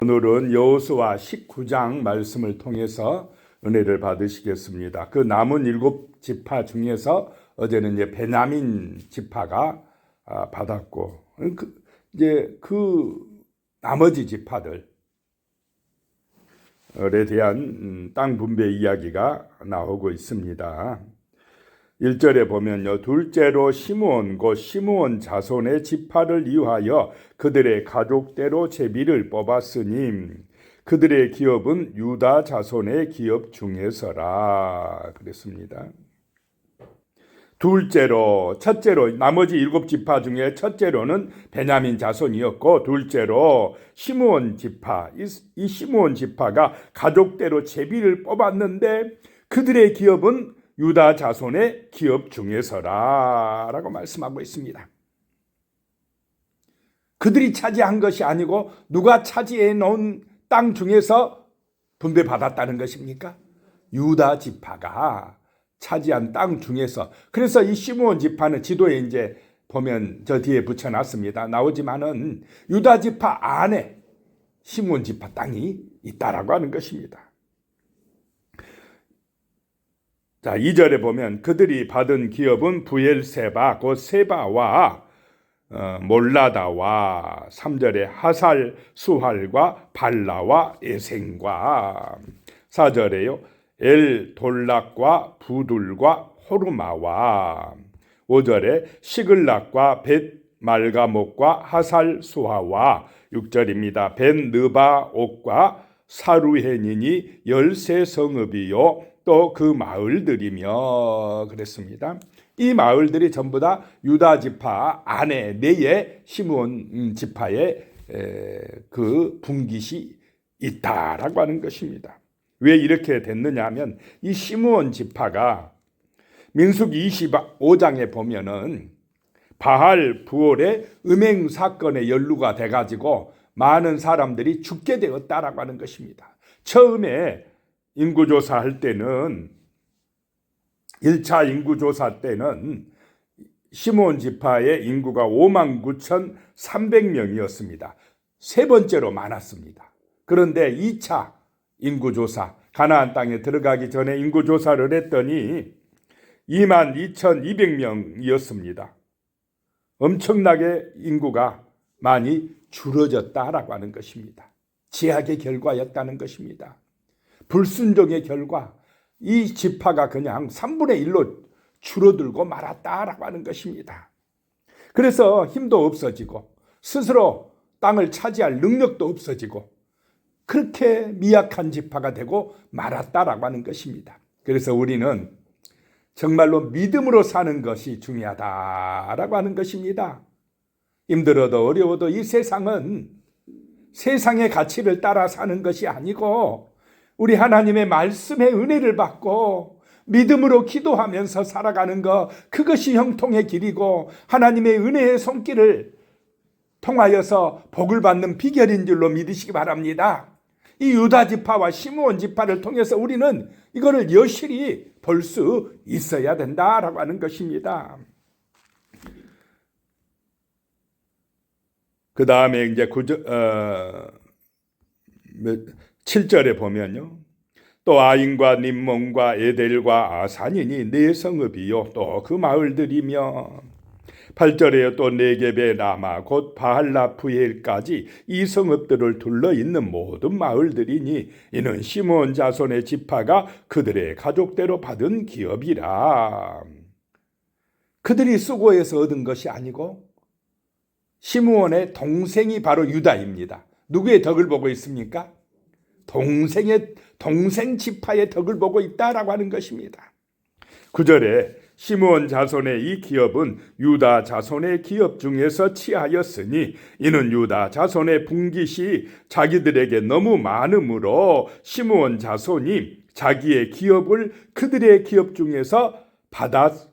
오늘은 여호수아 19장 말씀을 통해서 은혜를 받으시겠습니다. 그 남은 7지파 중에서 어제는 이제 베냐민 지파가 받았고, 이제 그 나머지 지파들에 대한 땅 분배 이야기가 나오고 있습니다. 1절에 보면요, 둘째로 시므온 곧 시므온 자손의 지파를 이유하여 그들의 가족대로 제비를 뽑았으니 그들의 기업은 유다 자손의 기업 중에서라 그랬습니다. 첫째로 나머지 7지파 중에 첫째로는 베냐민 자손이었고, 둘째로 시므온 지파, 이 시므온 지파가 가족대로 제비를 뽑았는데 그들의 기업은 유다 자손의 기업 중에서라 라고 말씀하고 있습니다. 그들이 차지한 것이 아니고 누가 차지해 놓은 땅 중에서 분배받았다는 것입니까? 유다 지파가 차지한 땅 중에서. 그래서 이 시므온 지파는 지도에 이제 보면 저 뒤에 붙여놨습니다. 나오지만은 유다 지파 안에 시므온 지파 땅이 있다라고 하는 것입니다. 자, 2절에 보면 그들이 받은 기업은 부엘세바 곧 세바와 몰라다와, 3절에 하살 수할과 발라와 에생과, 4절에요 엘돌락과 부둘과 호르마와, 5절에 시글락과 벳 말가목과 하살 수하와, 6절입니다. 벳 느바옥과 사루헨이니 13성읍이요 또 그 마을들이며 그랬습니다. 이 마을들이 전부 다 유다 지파 안에 내에 시므온 지파의 그 분깃이 있다라고 하는 것입니다. 왜 이렇게 됐느냐 하면 이 시므온 지파가 민수기 25장에 보면은 바알 부올의 음행 사건에 연루가 돼가지고 많은 사람들이 죽게 되었다라고 하는 것입니다. 처음에 인구조사할 때는 1차 인구조사 때는 시므온 지파의 인구가 59,300명이었습니다. 세 번째로 많았습니다. 그런데 2차 인구조사, 가나안 땅에 들어가기 전에 인구조사를 했더니 22,200명이었습니다. 엄청나게 인구가 많이 줄어졌다라고 하는 것입니다. 제약의 결과였다는 것입니다. 불순종의 결과 이 지파가 그냥 3분의 1로 줄어들고 말았다라고 하는 것입니다. 그래서 힘도 없어지고 스스로 땅을 차지할 능력도 없어지고 그렇게 미약한 지파가 되고 말았다라고 하는 것입니다. 그래서 우리는 정말로 믿음으로 사는 것이 중요하다라고 하는 것입니다. 힘들어도 어려워도 이 세상은 세상의 가치를 따라 사는 것이 아니고 우리 하나님의 말씀의 은혜를 받고 믿음으로 기도하면서 살아가는 것, 그것이 형통의 길이고 하나님의 은혜의 손길을 통하여서 복을 받는 비결인 줄로 믿으시기 바랍니다. 이 유다 지파와 시므온 지파를 통해서 우리는 이거를 여실히 볼 수 있어야 된다라고 하는 것입니다. 그 다음에 이제 7절에 보면요, 또 아인과 림몬과 에델과 아산이니 네 성읍이요 또 그 마을들이며, 8절에 또 네겝의 라마 곧 바할라프엘까지 이 성읍들을 둘러 있는 모든 마을들이니 이는 시므온 자손의 지파가 그들의 가족대로 받은 기업이라. 그들이 수고해서 얻은 것이 아니고 시므온의 동생이 바로 유다입니다. 누구의 덕을 보고 있습니까? 동생 지파의 덕을 보고 있다라고 하는 것입니다. 9절에 시므온 자손의 이 기업은 유다 자손의 기업 중에서 취하였으니 이는 유다 자손의 분깃이 자기들에게 너무 많으므로 시므온 자손이 자기의 기업을 그들의 기업 중에서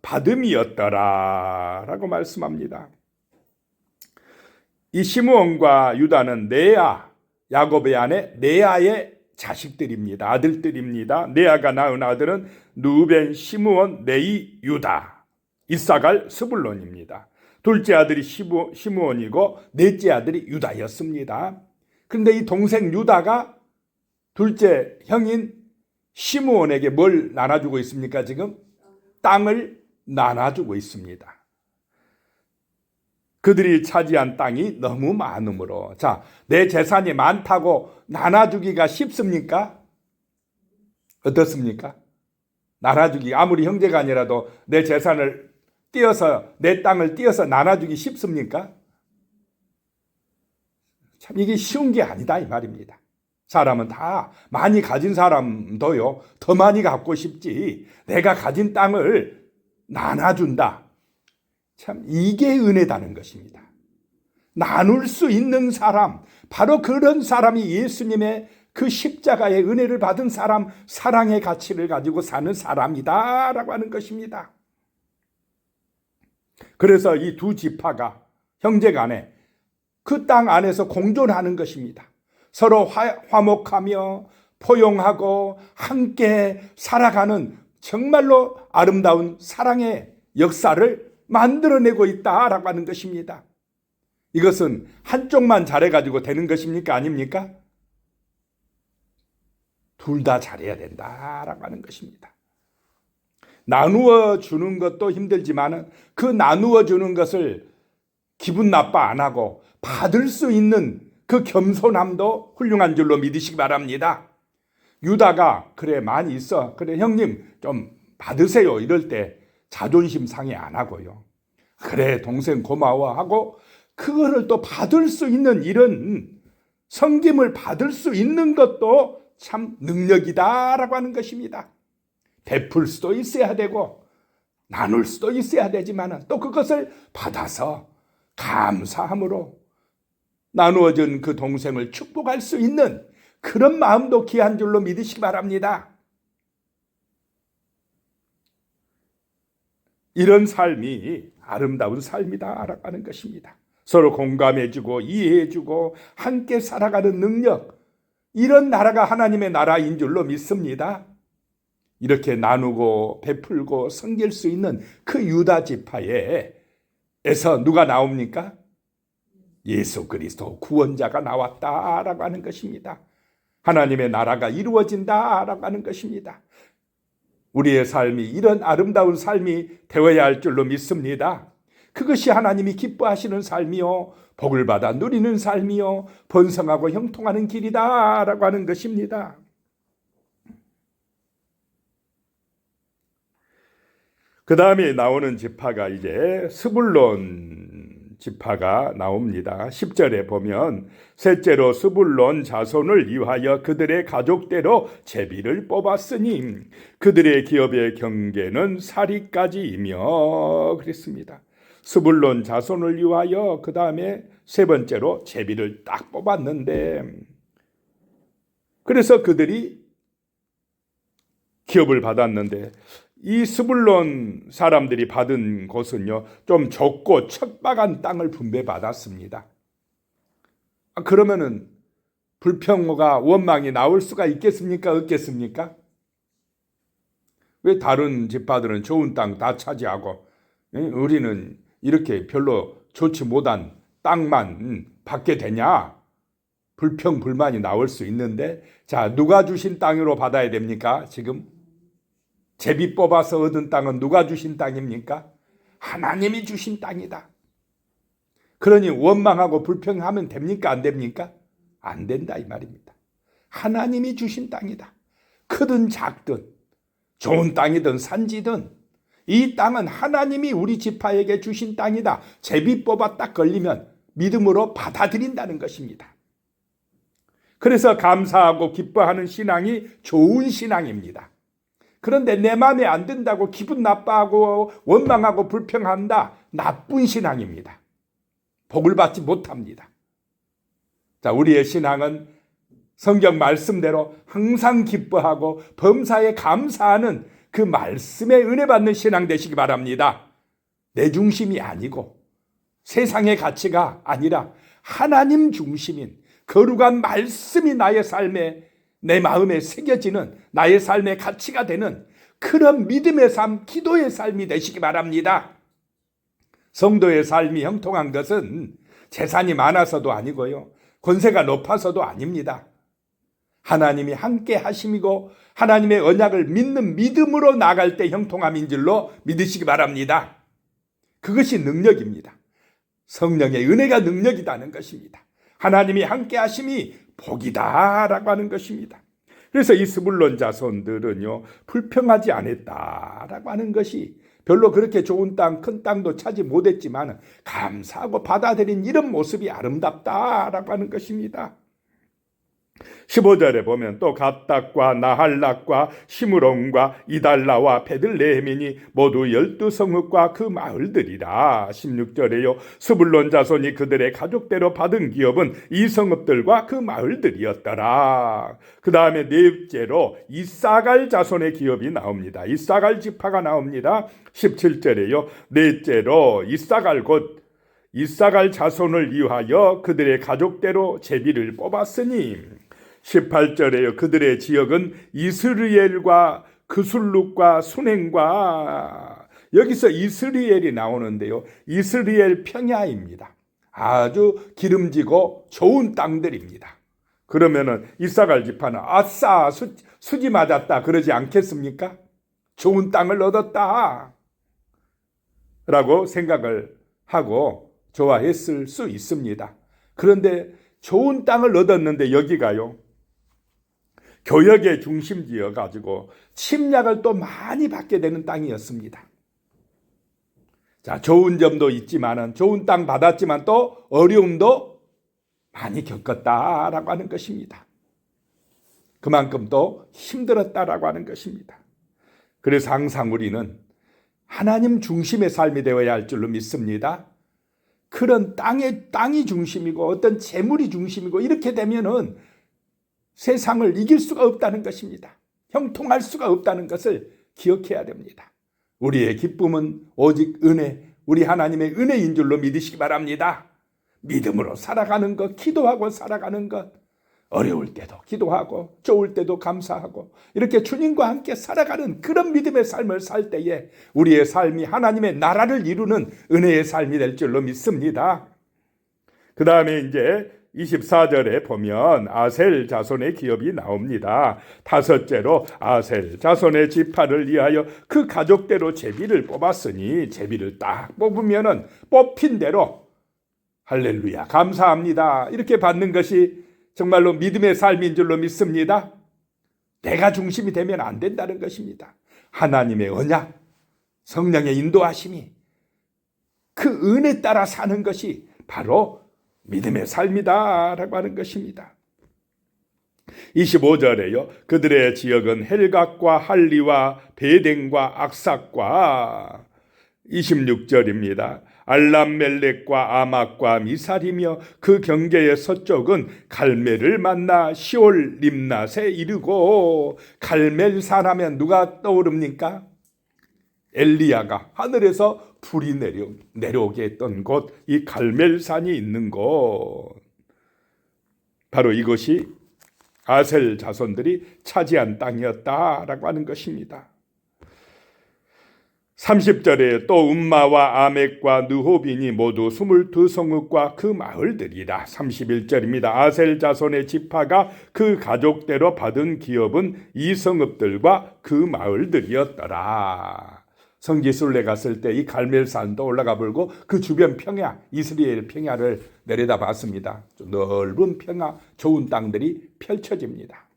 받음이었더라 라고 말씀합니다. 이 시므온과 유다는 야곱의 아내 레아의 자식들입니다. 아들들입니다. 레아가 낳은 아들은 누벤, 시므온, 네이, 유다, 이사갈, 스불론입니다. 둘째 아들이 시므온이고 넷째 아들이 유다였습니다. 그런데 이 동생 유다가 둘째 형인 시므온에게 뭘 나눠주고 있습니까? 지금 땅을 나눠주고 있습니다. 그들이 차지한 땅이 너무 많으므로, 자, 내 재산이 많다고 나눠주기가 쉽습니까? 어떻습니까? 나눠주기, 아무리 형제가 아니라도 내 재산을 띄어서, 내 땅을 띄어서 나눠주기 쉽습니까? 참 이게 쉬운 게 아니다 이 말입니다. 사람은 다 많이 가진 사람도요, 더 많이 갖고 싶지, 내가 가진 땅을 나눠준다. 참 이게 은혜다는 것입니다. 나눌 수 있는 사람, 바로 그런 사람이 예수님의 그 십자가의 은혜를 받은 사람, 사랑의 가치를 가지고 사는 사람이다라고 하는 것입니다. 그래서 이 두 지파가 형제간에 그 땅 안에서 공존하는 것입니다. 서로 화목하며 포용하고 함께 살아가는 정말로 아름다운 사랑의 역사를 만들어내고 있다라고 하는 것입니다. 이것은 한쪽만 잘해가지고 되는 것입니까? 아닙니까? 둘 다 잘해야 된다라고 하는 것입니다. 나누어 주는 것도 힘들지만 그 나누어 주는 것을 기분 나빠 안 하고 받을 수 있는 그 겸손함도 훌륭한 줄로 믿으시기 바랍니다. 유다가 그래 많이 있어, 그래 형님 좀 받으세요 이럴 때 자존심 상해 안 하고요, 그래 동생 고마워하고 그거를 또 받을 수 있는 이런 섬김을 받을 수 있는 것도 참 능력이다라고 하는 것입니다. 베풀 수도 있어야 되고 나눌 수도 있어야 되지만 또 그것을 받아서 감사함으로 나누어진 그 동생을 축복할 수 있는 그런 마음도 귀한 줄로 믿으시기 바랍니다. 이런 삶이 아름다운 삶이다라고 하는 것입니다. 서로 공감해주고 이해해주고 함께 살아가는 능력, 이런 나라가 하나님의 나라인 줄로 믿습니다. 이렇게 나누고 베풀고 섬길 수 있는 그 유다 지파에서 누가 나옵니까? 예수 그리스도 구원자가 나왔다라고 하는 것입니다. 하나님의 나라가 이루어진다라고 하는 것입니다. 우리의 삶이 이런 아름다운 삶이 되어야 할 줄로 믿습니다. 그것이 하나님이 기뻐하시는 삶이요, 복을 받아 누리는 삶이요, 번성하고 형통하는 길이다라고 하는 것입니다. 그 다음에 나오는 지파가 이제 스불론 지파가 나옵니다. 10절에 보면 셋째로 스불론 자손을 위하여 그들의 가족대로 제비를 뽑았으니 그들의 기업의 경계는 사리까지이며 그랬습니다. 스불론 자손을 위하여 그 다음에 세 번째로 제비를 딱 뽑았는데, 그래서 그들이 기업을 받았는데 이 스불론 사람들이 받은 곳은요, 좀 좁고 척박한 땅을 분배받았습니다. 그러면은 불평과 원망이 나올 수가 있겠습니까? 없겠습니까? 왜 다른 지파들은 좋은 땅 다 차지하고 우리는 이렇게 별로 좋지 못한 땅만 받게 되냐? 불평 불만이 나올 수 있는데, 자, 누가 주신 땅으로 받아야 됩니까? 지금 제비 뽑아서 얻은 땅은 누가 주신 땅입니까? 하나님이 주신 땅이다. 그러니 원망하고 불평하면 됩니까? 안 됩니까? 안 된다 이 말입니다. 하나님이 주신 땅이다. 크든 작든 좋은 땅이든 산지든 이 땅은 하나님이 우리 지파에게 주신 땅이다. 제비 뽑아 딱 걸리면 믿음으로 받아들인다는 것입니다. 그래서 감사하고 기뻐하는 신앙이 좋은 신앙입니다. 그런데 내 마음에 안 든다고 기분 나빠하고 원망하고 불평한다, 나쁜 신앙입니다. 복을 받지 못합니다. 자, 우리의 신앙은 성경 말씀대로 항상 기뻐하고 범사에 감사하는 그 말씀에 은혜 받는 신앙 되시기 바랍니다. 내 중심이 아니고 세상의 가치가 아니라 하나님 중심인 거룩한 말씀이 나의 삶에, 내 마음에 새겨지는 나의 삶의 가치가 되는 그런 믿음의 삶, 기도의 삶이 되시기 바랍니다. 성도의 삶이 형통한 것은 재산이 많아서도 아니고요, 권세가 높아서도 아닙니다. 하나님이 함께 하심이고 하나님의 언약을 믿는 믿음으로 나갈 때 형통함인 줄로 믿으시기 바랍니다. 그것이 능력입니다. 성령의 은혜가 능력이라는 것입니다. 하나님이 함께 하심이 복이다라고 하는 것입니다. 그래서 이 스불론 자손들은요, 불평하지 않았다라고 하는 것이 별로 그렇게 좋은 땅, 큰 땅도 차지 못했지만 감사하고 받아들인 이런 모습이 아름답다라고 하는 것입니다. 15절에 보면 또 갓닥과 나할락과 시므론과 이달라와 베들레헴이니 모두 12성읍과 그 마을들이라. 16절에요. 스불론 자손이 그들의 가족대로 받은 기업은 이 성읍들과 그 마을들이었더라. 그 다음에 넷째로 이사갈 자손의 기업이 나옵니다. 이사갈 지파가 나옵니다. 17절에요. 넷째로 이사갈 곧 이사갈 자손을 위하여 그들의 가족대로 제비를 뽑았으니. 18절에요. 그들의 지역은 이스리엘과 그술룩과 수냉과, 여기서 이스리엘이 나오는데요, 이스리엘 평야입니다. 아주 기름지고 좋은 땅들입니다. 그러면은 이사갈 지파는 아싸 수지 맞았다 그러지 않겠습니까? 좋은 땅을 얻었다 라고 생각을 하고 좋아했을 수 있습니다. 그런데 좋은 땅을 얻었는데 여기가요, 교역의 중심지여 가지고 침략을 또 많이 받게 되는 땅이었습니다. 자, 좋은 점도 있지만은, 좋은 땅 받았지만 또 어려움도 많이 겪었다라고 하는 것입니다. 그만큼 또 힘들었다라고 하는 것입니다. 그래서 항상 우리는 하나님 중심의 삶이 되어야 할 줄로 믿습니다. 그런 땅이 중심이고 어떤 재물이 중심이고 이렇게 되면은 세상을 이길 수가 없다는 것입니다. 형통할 수가 없다는 것을 기억해야 됩니다. 우리의 기쁨은 오직 은혜, 우리 하나님의 은혜인 줄로 믿으시기 바랍니다. 믿음으로 살아가는 것, 기도하고 살아가는 것, 어려울 때도 기도하고 좋을 때도 감사하고 이렇게 주님과 함께 살아가는 그런 믿음의 삶을 살 때에 우리의 삶이 하나님의 나라를 이루는 은혜의 삶이 될 줄로 믿습니다. 그 다음에 이제 24절에 보면 아셀 자손의 기업이 나옵니다. 다섯째로 아셀 자손의 지파를 위하여 그 가족대로 제비를 뽑았으니, 제비를 딱 뽑으면은 뽑힌 대로 할렐루야 감사합니다 이렇게 받는 것이 정말로 믿음의 삶인 줄로 믿습니다. 내가 중심이 되면 안 된다는 것입니다. 하나님의 언약, 성령의 인도하심이, 그 은혜 따라 사는 것이 바로 믿음의 삶이다라고 하는 것입니다. 25절에요. 그들의 지역은 헬각과 할리와 베댕과 악삭과. 26절입니다. 알람멜렉과 아막과 미살이며 그 경계의 서쪽은 갈멜을 만나 시올 림낫에 이르고. 갈멜산 하면 누가 떠오릅니까? 엘리야가 하늘에서 불이 내려오게 했던 곳, 이 갈멜산이 있는 곳, 바로 이것이 아셀 자손들이 차지한 땅이었다라고 하는 것입니다. 30절에 또 음마와 아멕과 느호빈이 모두 22성읍과 그 마을들이라. 31절입니다. 아셀 자손의 지파가 그 가족대로 받은 기업은 이 성읍들과 그 마을들이었더라. 성지순례 갔을 때 이 갈멜산도 올라가 보고 그 주변 평야, 이스라엘 평야를 내려다 봤습니다. 좀 넓은 평야, 좋은 땅들이 펼쳐집니다.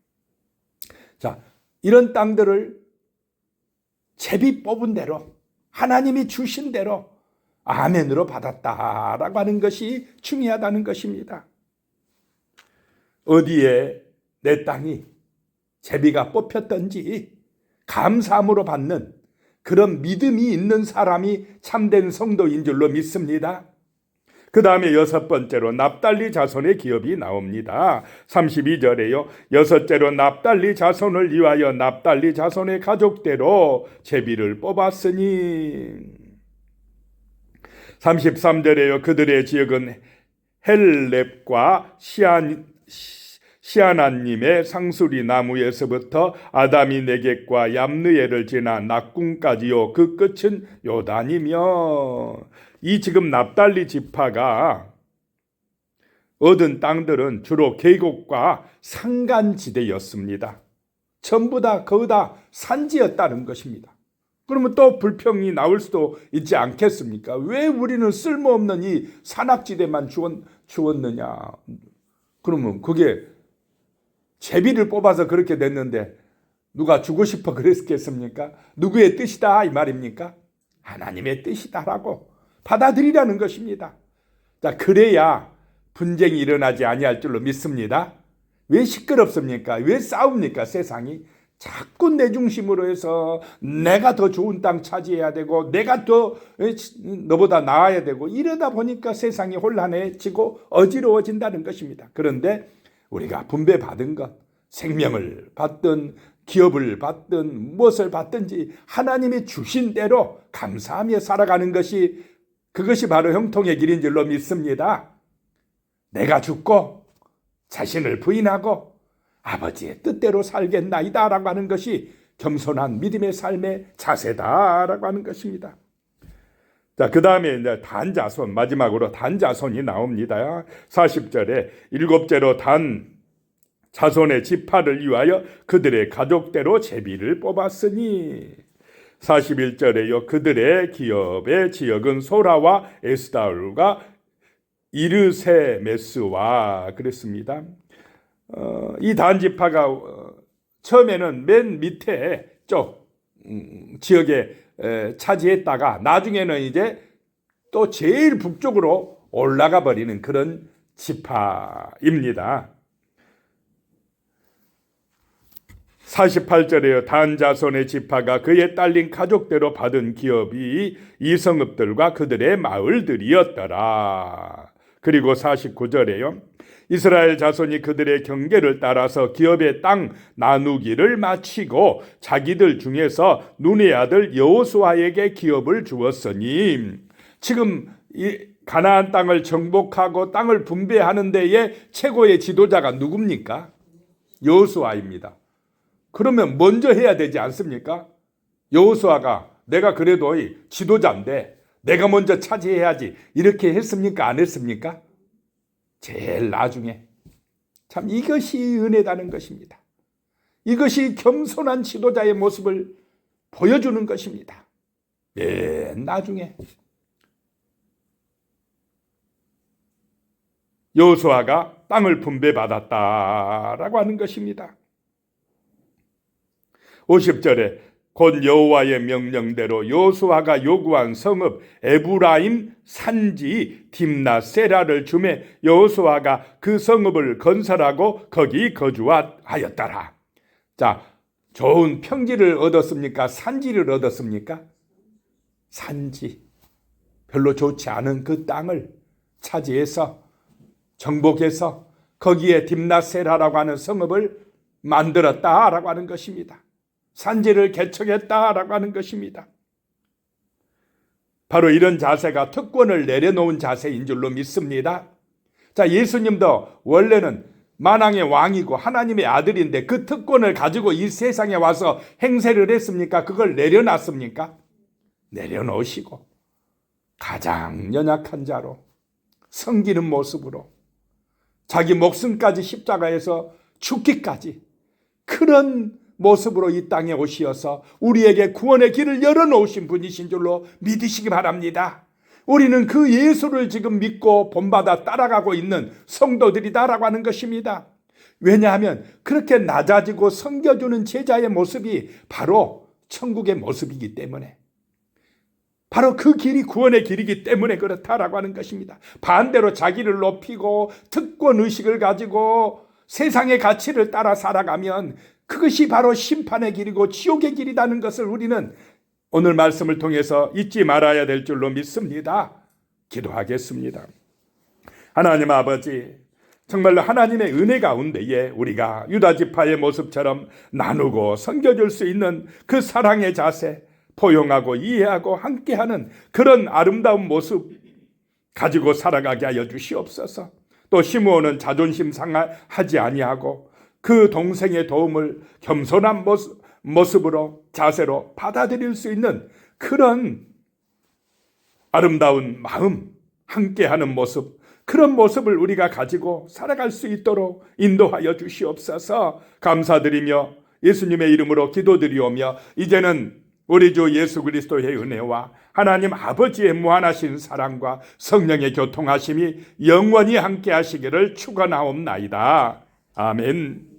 자, 이런 땅들을 제비 뽑은 대로, 하나님이 주신 대로 아멘으로 받았다라고 하는 것이 중요하다는 것입니다. 어디에 내 땅이 제비가 뽑혔던지 감사함으로 받는 그런 믿음이 있는 사람이 참된 성도인 줄로 믿습니다. 그 다음에 여섯 번째로 납달리 자손의 기업이 나옵니다. 32절에요. 여섯째로 납달리 자손을 위하여 납달리 자손의 가족대로 제비를 뽑았으니. 33절에요. 그들의 지역은 헬렙과 시아나님의 상수리 나무에서부터 아담이 네겝과 얌느에를 지나 낙궁까지요. 그 끝은 요단이며. 이 지금 납달리 지파가 얻은 땅들은 주로 계곡과 산간지대였습니다. 전부 다 거의 다 산지였다는 것입니다. 그러면 또 불평이 나올 수도 있지 않겠습니까? 왜 우리는 쓸모없는 이 산악지대만 주었느냐? 그러면 그게 제비를 뽑아서 그렇게 됐는데 누가 주고 싶어 그랬겠습니까? 누구의 뜻이다 이 말입니까? 하나님의 뜻이다라고 받아들이라는 것입니다. 자, 그래야 분쟁이 일어나지 아니할 줄로 믿습니다. 왜 시끄럽습니까? 왜 싸웁니까? 세상이 자꾸 내 중심으로 해서 내가 더 좋은 땅 차지해야 되고 내가 더 너보다 나아야 되고 이러다 보니까 세상이 혼란해지고 어지러워진다는 것입니다. 그런데 우리가 분배받은 것, 생명을 받든 기업을 받든 무엇을 받든지 하나님이 주신 대로 감사하며 살아가는 것이 그것이 바로 형통의 길인 줄로 믿습니다. 내가 죽고 자신을 부인하고 아버지의 뜻대로 살겠나이다 라고 하는 것이 겸손한 믿음의 삶의 자세다라고 하는 것입니다. 자, 그 다음에 이제 단자손, 마지막으로 단자손이 나옵니다. 40절에 일곱째로 단 자손의 지파를 위하여 그들의 가족대로 제비를 뽑았으니 41절에요. 그들의 기업의 지역은 소라와 에스다울과 이르세메스와 그랬습니다. 이 단지파가 처음에는 맨 밑에 쪽 지역에 차지했다가 나중에는 이제 또 제일 북쪽으로 올라가 버리는 그런 지파입니다. 48절에요. 단 자손의 지파가 그의 딸린 가족대로 받은 기업이 이 성읍들과 그들의 마을들이었더라. 그리고 49절에요. 이스라엘 자손이 그들의 경계를 따라서 기업의 땅 나누기를 마치고 자기들 중에서 눈의 아들 여호수아에게 기업을 주었으니 지금 이 가나안 땅을 정복하고 땅을 분배하는 데에 최고의 지도자가 누굽니까? 여호수아입니다. 그러면 먼저 해야 되지 않습니까? 여호수아가 내가 그래도 지도자인데 내가 먼저 차지해야지 이렇게 했습니까? 안 했습니까? 제일 나중에. 참 이것이 은혜다는 것입니다. 이것이 겸손한 지도자의 모습을 보여주는 것입니다. 맨 나중에 여호수아가 땅을 분배받았다라고 하는 것입니다. 50절에 곧 여호와의 명령대로 여호수아가 요구한 성읍 에브라임 산지 딥나세라를 주매 여호수아가 그 성읍을 건설하고 거기 거주하였더라. 자, 좋은 평지를 얻었습니까? 산지를 얻었습니까? 산지. 별로 좋지 않은 그 땅을 차지해서 정복해서 거기에 딥나세라라고 하는 성읍을 만들었다라고 하는 것입니다. 산지를 개척했다라고 하는 것입니다. 바로 이런 자세가 특권을 내려놓은 자세인 줄로 믿습니다. 자, 예수님도 원래는 만왕의 왕이고 하나님의 아들인데 그 특권을 가지고 이 세상에 와서 행세를 했습니까? 그걸 내려놨습니까? 내려놓으시고 가장 연약한 자로 섬기는 모습으로 자기 목숨까지 십자가에서 죽기까지 그런 모습으로 이 땅에 오시어서 우리에게 구원의 길을 열어놓으신 분이신 줄로 믿으시기 바랍니다. 우리는 그 예수를 지금 믿고 본받아 따라가고 있는 성도들이다라고 하는 것입니다. 왜냐하면 그렇게 낮아지고 섬겨주는 제자의 모습이 바로 천국의 모습이기 때문에, 바로 그 길이 구원의 길이기 때문에 그렇다라고 하는 것입니다. 반대로 자기를 높이고 특권의식을 가지고 세상의 가치를 따라 살아가면 그것이 바로 심판의 길이고 지옥의 길이라는 것을 우리는 오늘 말씀을 통해서 잊지 말아야 될 줄로 믿습니다. 기도하겠습니다. 하나님 아버지, 정말로 하나님의 은혜 가운데에 우리가 유다지파의 모습처럼 나누고 섬겨줄 수 있는 그 사랑의 자세, 포용하고 이해하고 함께하는 그런 아름다운 모습 가지고 살아가게 하여 주시옵소서. 또 시므온은 자존심 상하지 아니하고 그 동생의 도움을 겸손한 모습으로 자세로 받아들일 수 있는 그런 아름다운 마음, 함께하는 모습, 그런 모습을 우리가 가지고 살아갈 수 있도록 인도하여 주시옵소서. 감사드리며 예수님의 이름으로 기도드리오며 이제는 우리 주 예수 그리스도의 은혜와 하나님 아버지의 무한하신 사랑과 성령의 교통하심이 영원히 함께 하시기를 축원하옵나이다. 아멘.